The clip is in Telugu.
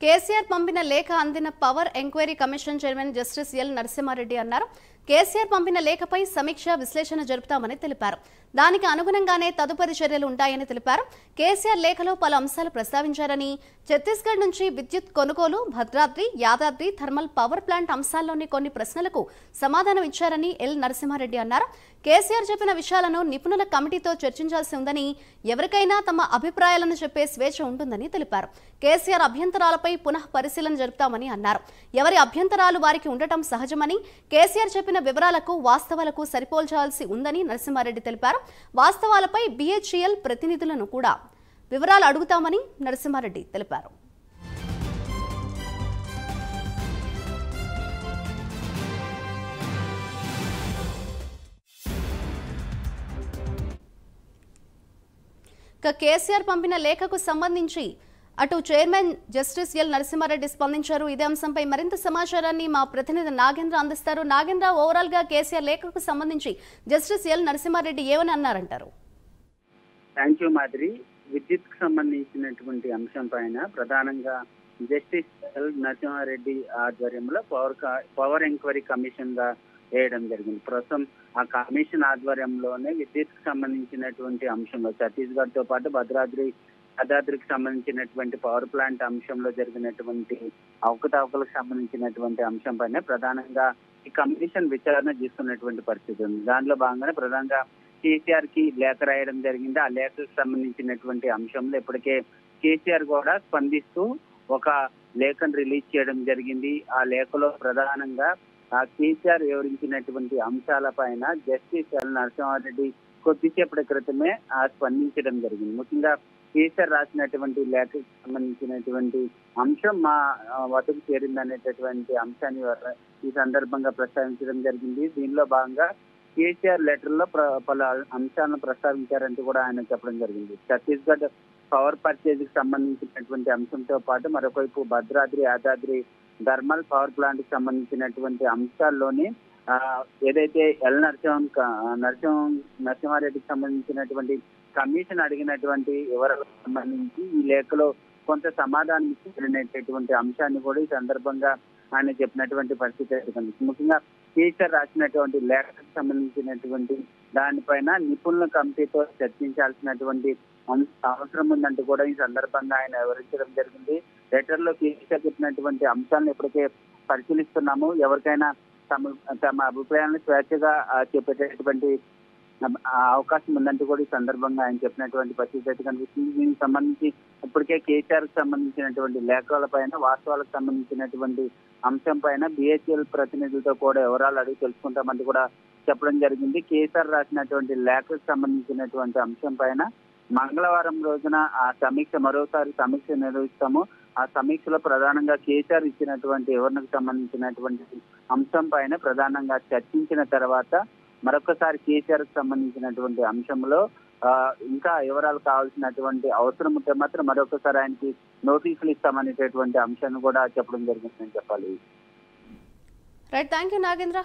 కేసీఆర్ పంపిన లేఖ అందిన power enquiry commission chairman justice L Narasimha Reddy అన్నారు. కేసీఆర్ పంపిన లేఖపై సమీక్ష విశ్లేషణ జరుపుతామని తెలిపారు. దానికి అనుగుణంగానే తదుపరి చర్యలు ఉంటాయని తెలిపారు. కేసీఆర్ లేఖలో పలు అంశాలు ప్రస్తావించారని, ఛత్తీస్గఢ్ నుంచి విద్యుత్ కొనుగోలు, Bhadradri, Yadadri thermal power plant అంశాల్లోని కొన్ని ప్రశ్నలకు సమాధానం ఇచ్చారని ఎల్ నరసింహారెడ్డి అన్నారు. కేసీఆర్ చెప్పిన విషయాలను నిపుణుల కమిటీతో చర్చించాల్సి ఉందని, ఎవరికైనా తమ అభిప్రాయాలను చెప్పే స్వేచ్ఛ ఉంటుందని తెలిపారు. కేసీఆర్ అభ్యంతరాలపై పునః పరిశీలన జరుపుతామని అన్నారు. ఎవరి అభ్యంతరాలు వారికి ఉండటం సహజమని, కేసీఆర్ చెప్పిన వివరాలకు వాస్తవాలకు సరిపోల్చాల్సి ఉందని నరసింహారెడ్డి తెలిపారు. వాస్తవాలపై BHEL ప్రతినిధులను కూడా వివరాలు అడుగుతామని నరసింహారెడ్డి తెలిపారు. కేసీఆర్ పంపిన లేఖకు సంబంధించి అటు చైర్మన్ జస్టిస్ ఎల్ నరసింహారెడ్డి స్పందించారు. ఇదే అంశంపై మరింత సమాచారాన్ని మా ప్రతినిధి నాగేంద్ర అందిస్తారు. నాగేంద్ర, ఓవరాల్ గా కేసీఆర్ లేఖకు సంబంధించి జస్టిస్ ఎల్ నరసింహారెడ్డి ఏమని అన్నారంటారు? థ్యాంక్ యూ మాదిరి. విద్యుత్ కు సంబంధించినటువంటి అంశం పైన ప్రధానంగా జస్టిస్ ఎల్ నరసింహారెడ్డి ఆధ్వర్యంలో పవర్ ఎంక్వైరీ కమిషన్ గా వేయడం జరిగింది. ప్రస్తుతం ఆ కమిషన్ ఆధ్వర్యంలోనే విద్యుత్ కు సంబంధించినటువంటి అంశంలో ఛత్తీస్గఢ్ తో పాటు యాదాద్రికి సంబంధించినటువంటి పవర్ ప్లాంట్ అంశంలో జరిగినటువంటి అవకతవకలకు సంబంధించినటువంటి అంశం పైన ప్రధానంగా ఈ కమిషన్ విచారణ చేస్తున్నటువంటి పరిస్థితి ఉంది. దానిలో భాగంగానే ప్రధానంగా కేసీఆర్ కి లేఖ రాయడం జరిగింది. ఆ లేఖకు సంబంధించినటువంటి అంశంలో ఇప్పటికే కేసీఆర్ కూడా స్పందిస్తూ ఒక లేఖను రిలీజ్ చేయడం జరిగింది. ఆ లేఖలో ప్రధానంగా కేసీఆర్ వివరించినటువంటి అంశాల పైన జస్టిస్ ఎల్ నరసింహారెడ్డి కొద్దిసేపటి క్రితమే స్పందించడం జరిగింది. ముఖ్యంగా కేసీఆర్ రాసినటువంటి లేఖకు సంబంధించినటువంటి అంశం మా వద్దకు చేరిందనేటటువంటి అంశాన్ని ఈ సందర్భంగా ప్రస్తావించడం జరిగింది. దీనిలో భాగంగా కేసీఆర్ లెటర్ లో పలు అంశాలను ప్రస్తావించారంటూ కూడా ఆయన చెప్పడం జరిగింది. ఛత్తీస్గఢ్ పవర్ పర్చేజ్ కి సంబంధించినటువంటి అంశంతో పాటు మరొకవైపు Bhadradri, Yadadri thermal power plant కి సంబంధించినటువంటి అంశాల్లోని ఏదైతే ఎల్ నరసింహారెడ్డికి సంబంధించినటువంటి కమిషన్ అడిగినటువంటి వివరాలకు సంబంధించి ఈ లేఖలో కొంత సమాధానం ఇచ్చినటువంటి అంశాన్ని కూడా ఈ సందర్భంగా ఆయన చెప్పినటువంటి పరిస్థితి. ముఖ్యంగా కేసీఆర్ రాసినటువంటి లేఖకు సంబంధించినటువంటి దానిపైన నిపుణుల కమిటీతో చర్చించాల్సినటువంటి అవసరం ఉందంటూ కూడా ఈ సందర్భంగా ఆయన వివరించడం జరిగింది. లెటర్ లో కేసీఆర్ చెప్పినటువంటి అంశాలను ఇప్పటికే పరిశీలిస్తున్నాము. ఎవరికైనా తమ అభిప్రాయాలను స్వేచ్ఛగా చెప్పేటటువంటి అవకాశం ఉందంటూ కూడా ఈ సందర్భంగా ఆయన చెప్పినటువంటి పరిస్థితి అయితే కనిపిస్తుంది. దీనికి సంబంధించి ఇప్పటికే కేసీఆర్ కు సంబంధించినటువంటి లేఖల పైన వాస్తవాలకు సంబంధించినటువంటి అంశం పైన BHEL ప్రతినిధులతో కూడా వివరాలు అడిగి తెలుసుకుంటామంటూ కూడా చెప్పడం జరిగింది. కేసీఆర్ రాసినటువంటి లేఖకు సంబంధించినటువంటి అంశం పైన మంగళవారం రోజున మరోసారి సమీక్ష నిర్వహిస్తాము. ఆ సమీక్షలో ప్రధానంగా కేసీఆర్ ఇచ్చినటువంటి వివరణకు సంబంధించినటువంటి అంశం పైన ప్రధానంగా చర్చించిన తర్వాత మరొకసారి కేసీఆర్ కు సంబంధించినటువంటి అంశంలో ఇంకా వివరాలు కావాల్సినటువంటి అవసరం ఉంటే మాత్రం మరొకసారి ఆయనకి నోటీసులు ఇస్తామనేటటువంటి అంశాన్ని కూడా చెప్పడం జరిగిందని చెప్పాలి. Right, thank you Nagendra.